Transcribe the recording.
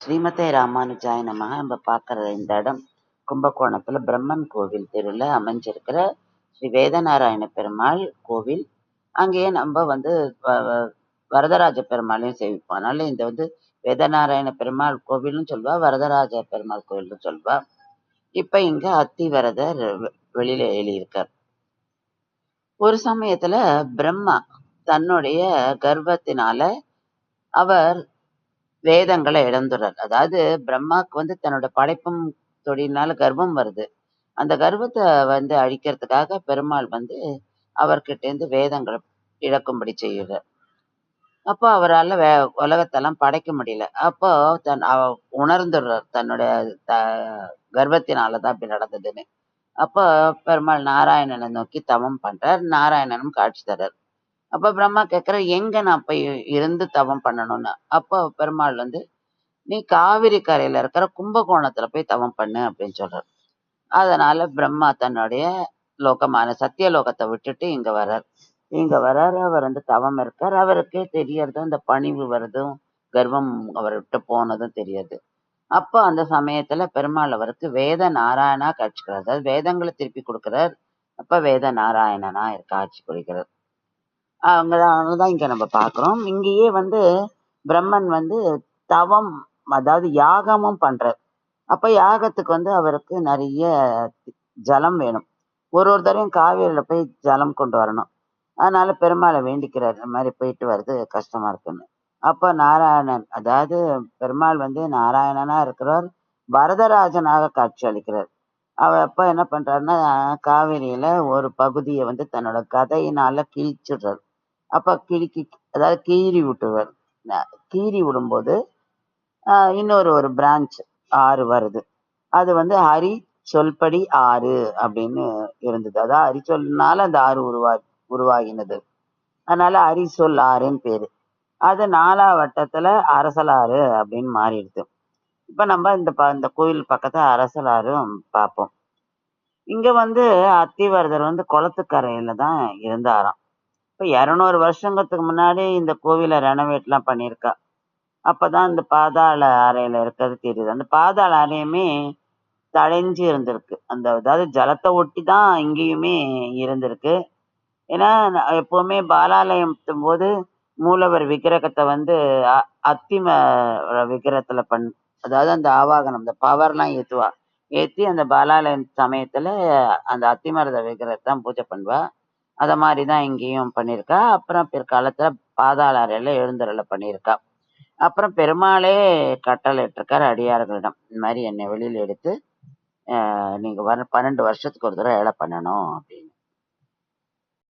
ஸ்ரீமதே ராமானுஜாய நமஹ. நம்ம பார்க்குற இந்த இடம் கும்பகோணத்தில் பிரம்மன் கோவில் தெருவில் அமைஞ்சிருக்கிற ஸ்ரீ வேதநாராயண பெருமாள் கோவில். அங்கேயே நம்ம வரதராஜ பெருமாளையும் சேவிப்போம். அதனால இந்த வேதநாராயண பெருமாள் கோவில்னு சொல்வா, வரதராஜ பெருமாள் கோவில்னு சொல்வா. இப்ப இங்க அத்திவரதர் வெளியில எழுதியிருக்கார். ஒரு சமயத்துல பிரம்மா தன்னுடைய கர்வத்தினால அவர் வேதங்களை இழந்துறார். அதாவது பிரம்மாக்கு தன்னோட படைப்பும் தொழில்னால கர்வம் வருது. அந்த கர்வத்தை அழிக்கிறதுக்காக பெருமாள் அவர்கிட்ட இருந்து வேதங்களை இழக்கும்படி செய்கிறார். அப்போ அவரால் உலகத்தெல்லாம் படைக்க முடியல. அப்போ உணர்ந்துடுறார் தன்னுடைய கர்வத்தினாலதான் அப்படி நடந்ததுன்னு. அப்போ பெருமாள் நாராயணனை நோக்கி தவம் பண்றார். நாராயணனும் காட்சி தர்றார். அப்ப பிரம்மா கேட்கிறார், எங்க நான் போய் இருந்து தவம் பண்ணணும்னு. அப்போ பெருமாள் நீ காவிரி கரையில இருக்கிற கும்பகோணத்துல போய் தவம் பண்ணு அப்படின்னு சொல்றார். அதனால பிரம்மா தன்னுடைய லோகமான சத்தியலோகத்தை விட்டுட்டு இங்க வர்றார். அவர் தவம் இருக்கார். அவருக்கே தெரியறதும் இந்த பணிவு வருதும் கர்வம் அவர்கிட்ட போனதும் தெரியாது. அப்போ அந்த சமயத்துல பெருமாள் அவருக்கு வேத நாராயணா காட்சிக்கிறார். அதாவது வேதங்களை திருப்பி கொடுக்கிறார். அப்ப வேத நாராயணனா காட்சி கொடுக்கிறார். அங்கதான் இங்க நம்ம பாக்குறோம். இங்கேயே பிரம்மன் தவம், அதாவது யாகமும் பண்றார். அப்ப யாகத்துக்கு அவருக்கு நிறைய ஜலம் வேணும். ஒரு தடவையும் காவேரியில போய் ஜலம் கொண்டு வரணும். அதனால பெருமாளை வேண்டிக்கிறார், இந்த மாதிரி போயிட்டு வர்றது கஷ்டமா இருக்குன்னு. அப்ப நாராயணன், அதாவது பெருமாள் நாராயணனா இருக்கிறவர் வரதராஜனாக காட்சி அளிக்கிறார். அவர் அப்ப என்ன பண்றாருன்னா, காவேரியில ஒரு பகுதியை தன்னோட கதையினால கிழிச்சிடுறார். அப்ப அதாவது கீறி விட்டுருவார். கீறி விடும்போது இன்னொரு பிரான்ச் ஆறு வருது. அது ஹரி சொல்படி ஆறு அப்படின்னு இருந்தது. அதாவது ஹரி சொல்னால அந்த ஆறு உருவாகினது. அதனால ஹரி சொல் ஆறுன்னு பேரு. அது 4ஆம் வட்டத்துல அரசலாறு அப்படின்னு மாறிடுது. இப்ப நம்ம இந்த கோயில் பக்கத்துல அரசலாறும் பார்ப்போம். இங்க அத்திவரதர் குளத்துக்கரையில தான் இருந்தாராம். இப்ப 200 வருஷங்களுக்கு முன்னாடி இந்த கோவிலை ரெனோவேட் எல்லாம் பண்ணியிருக்கா. அப்பதான் இந்த பாதாள அறையில இருக்கிறது தெரியுது. அந்த பாதாள அறையுமே தழைஞ்சு இருந்திருக்கு. அதாவது ஜலத்தை ஒட்டி தான் இங்கேயுமே இருந்திருக்கு. ஏன்னா எப்பவுமே பாலாலயம் போது மூலவர் விக்கிரகத்தை அத்திம விக்கிரகத்துல அதாவது அந்த ஆவாகனம், இந்த பவர்லாம் ஏத்தி அந்த பாலாலயம் சமயத்துல அந்த அத்திமரத விக்கிரகத்தான் பூஜை பண்ணுவா. அத மாதிரிதான் இங்கேயும் பண்ணியிருக்கா. அப்புறம் பிற்காலத்துல பாதாள அறையில எழுந்தருளை பண்ணியிருக்கா. அப்புறம் பெருமாளே கட்டளை இட்டிருக்காரு அடியார்களிடம், இந்த மாதிரி என்னை வெளியில எடுத்து நீங்க 12 வருஷத்துக்கு ஒரு தடவை ஏழை பண்ணணும் அப்படின்னு.